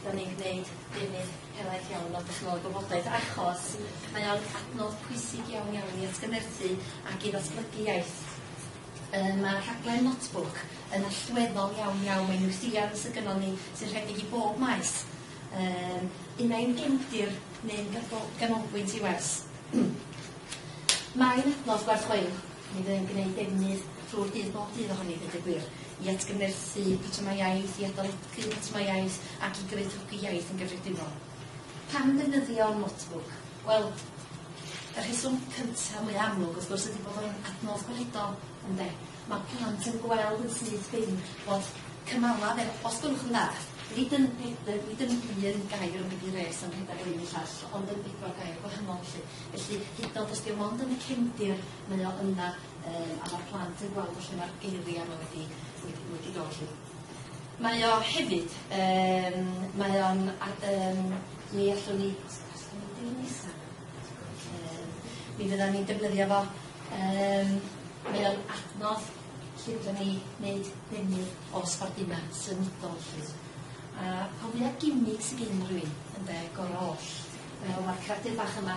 da ni'n gwneud defnydd helaeth iawn o dechnoleg gwybodaeth, achos mae o'n adnodd pwysig iawn i atgyfnerthu ac i ddatblygu iaith. Mae'r rhaglen notebook yn allweddol iawn. Mae'n wythiad sy'n gynnon ni sy'n rhedeg i bob maes. Unau'n gefndir neu'n ganolbwynt i wers. Mae'n adnodd gwerth chweil. Ni fyddai'n gwneud defnydd trwy'r dydd bob dydd ohoni, dweud y gwir, i atgyfnerthu patrymau iaith, i adolygu patrymau iaith ac i gyfaethygu iaith yn gyffredinol. Pam ddefnyddio notebook? Wel, y rheswm cyntaf mwy amlwg, wrth gwrs, ydy bod o'n adnodd gweledol, ynde. Mae plant yn gweld yn syth bin bod cymalaf, os gwrwch yn dda, nid yn un gair yn mynd i res am rhedeg yr un i llall, ond yn 4 gair gwahanol. Felly, hyd yn oed os diolch ond yn y cefndir, mae o yna, a mae'r plant yn gweld lle mae'r geiriau yma wedi dod. Mae o hefyd, mae o'n, mi allwn ni, mi fydda ni'n defnyddio fo, mae o'n adnodd lle fydda ni wneud defnydd o sbardina symudol. A cofia gimmick sy'n gen rhywun, ynde, goroll. Mae'r cradur bach yma